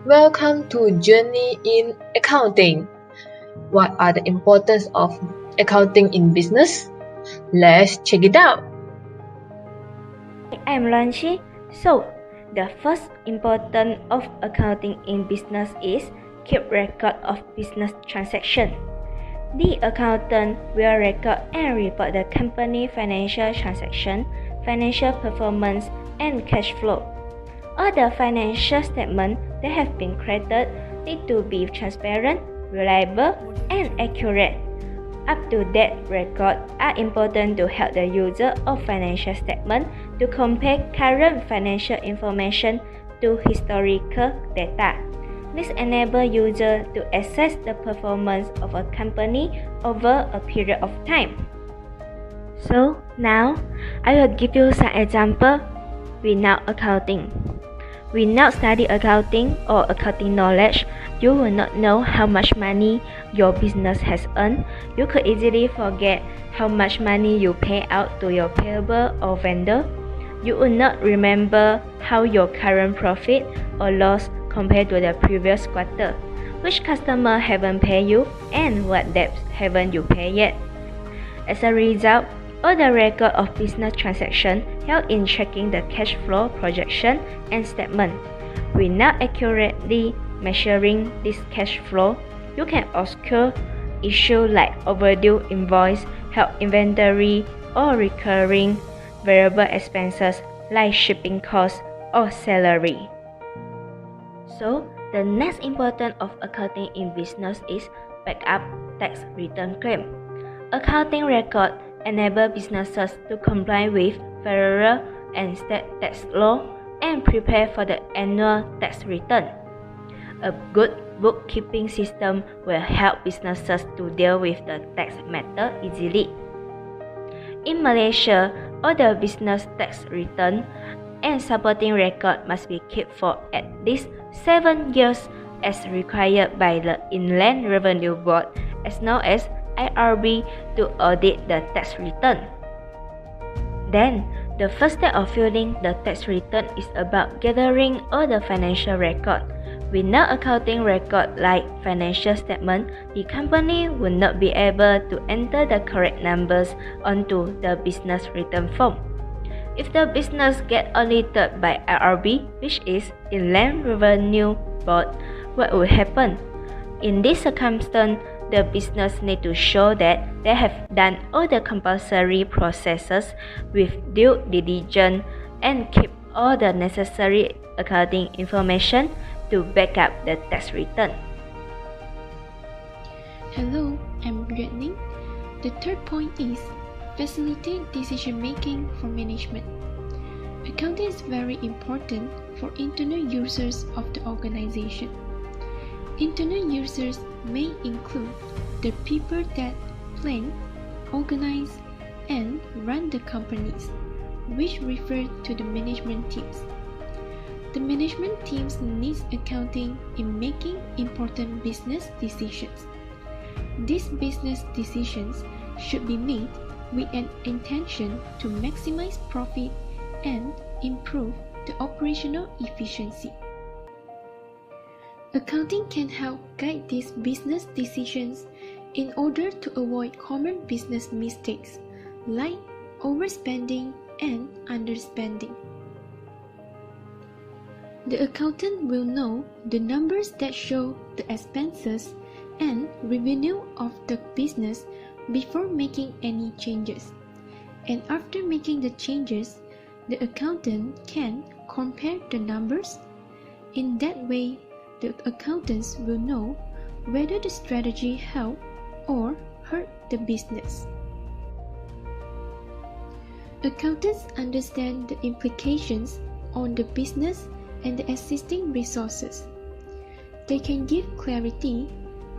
Welcome to Journey in Accounting. What are the importance of accounting in business? Let's check it out. I'm Lanchi. So, the first importance of accounting in business is keep record of business transaction. The accountant will record and report the company financial transaction, financial performance, and cash flow. All the financial statements that have been created need to be transparent, reliable, and accurate. Up-to-date records are important to help the user of financial statement to compare current financial information to historical data. This enables users to assess the performance of a company over a period of time. So now, I will give you some examples without accounting. Without study accounting or accounting knowledge, you will not know how much money your business has earned. You could easily forget how much money you pay out to your payable or vendor. You will not remember how your current profit or loss compared to the previous quarter, which customer haven't paid you, and what debts haven't you paid yet. As a result, all the record of business transaction help in checking the cash flow projection and statement. Without accurately measuring this cash flow, you can occur issues like overdue invoice, held inventory, or recurring variable expenses like shipping costs or salary. So, the next importance of accounting in business is backup tax return claim. Accounting record enable businesses to comply with federal and state tax law and prepare for the annual tax return. A good bookkeeping system will help businesses to deal with the tax matter easily. In Malaysia, all the business tax return and supporting record must be kept for at least 7 years as required by the Inland Revenue Board as known as IRB to audit the tax return. Then, the first step of filing the tax return is about gathering all the financial record. Without accounting record like financial statement, the company will not be able to enter the correct numbers onto the business return form. If the business gets audited by IRB, which is Inland Revenue Board, what will happen? In this circumstance, the business need to show that they have done all the compulsory processes with due diligence and keep all the necessary accounting information to back up the tax return. Hello, I'm Brittany. The third point is facilitate decision-making for management. Accounting is very important for internal users of the organization. Internal users may include the people that plan, organize, and run the companies, which refer to the management teams. The management teams need accounting in making important business decisions. These business decisions should be made with an intention to maximize profit and improve the operational efficiency. Accounting can help guide these business decisions in order to avoid common business mistakes like overspending and underspending. The accountant will know the numbers that show the expenses and revenue of the business before making any changes. And after making the changes, the accountant can compare the numbers. In that way, the accountants will know whether the strategy helped or hurt the business. Accountants understand the implications on the business and the existing resources. They can give clarity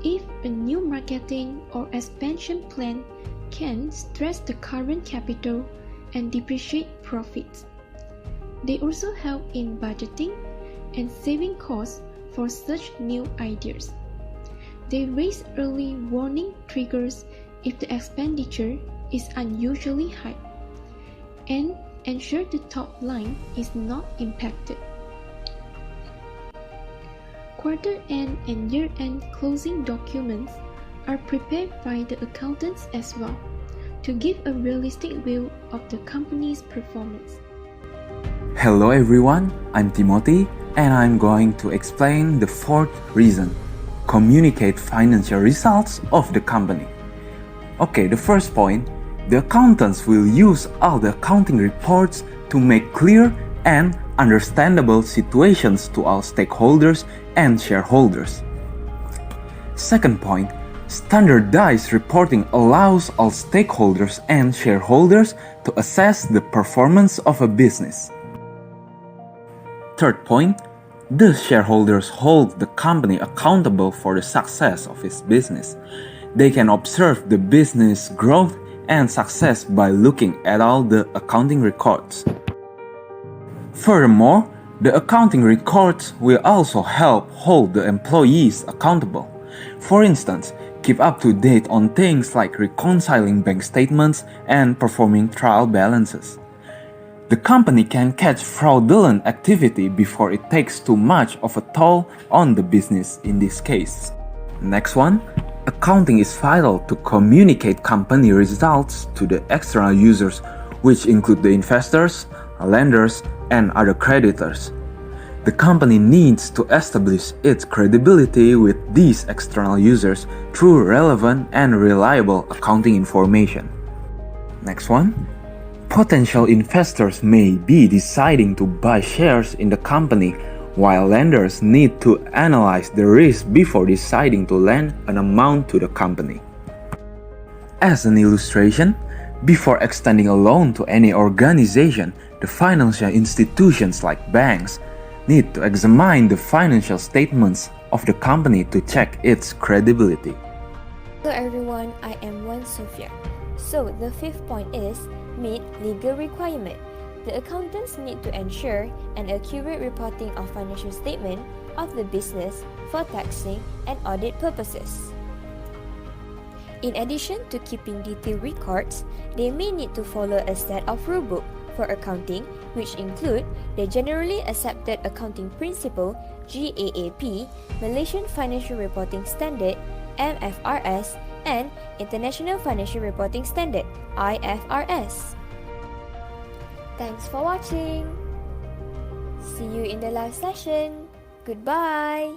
if a new marketing or expansion plan can stress the current capital and depreciate profits. They also help in budgeting and saving costs for such new ideas. They raise early warning triggers if the expenditure is unusually high and ensure the top line is not impacted. Quarter-end and year-end closing documents are prepared by the accountants as well to give a realistic view of the company's performance. Hello everyone, I'm Timothy and I'm going to explain the fourth reason: communicate financial results of the company. Okay, the first point, the accountants will use all the accounting reports to make clear and understandable situations to all stakeholders and shareholders. Second point, standardized reporting allows all stakeholders and shareholders to assess the performance of a business. Third point, the shareholders hold the company accountable for the success of its business. They can observe the business growth and success by looking at all the accounting records. Furthermore, the accounting records will also help hold the employees accountable. For instance, keep up to date on things like reconciling bank statements and performing trial balances. The company can catch fraudulent activity before it takes too much of a toll on the business in this case. Next one, accounting is vital to communicate company results to the external users, which include the investors, lenders, and other creditors. The company needs to establish its credibility with these external users through relevant and reliable accounting information. Next one, potential investors may be deciding to buy shares in the company, while lenders need to analyze the risk before deciding to lend an amount to the company. As an illustration, before extending a loan to any organization, the financial institutions like banks need to examine the financial statements of the company to check its credibility. Hello everyone, I am Sofia. So the fifth point is meet legal requirement. The accountants need to ensure an accurate reporting of financial statement of the business for taxing and audit purposes. In addition to keeping detailed records, they may need to follow a set of rulebook for accounting, which include the Generally Accepted Accounting Principle (GAAP), Malaysian Financial Reporting Standard (MFRS), and International Financial Reporting Standard (IFRS). Thanks for watching. See you in the live session. Goodbye.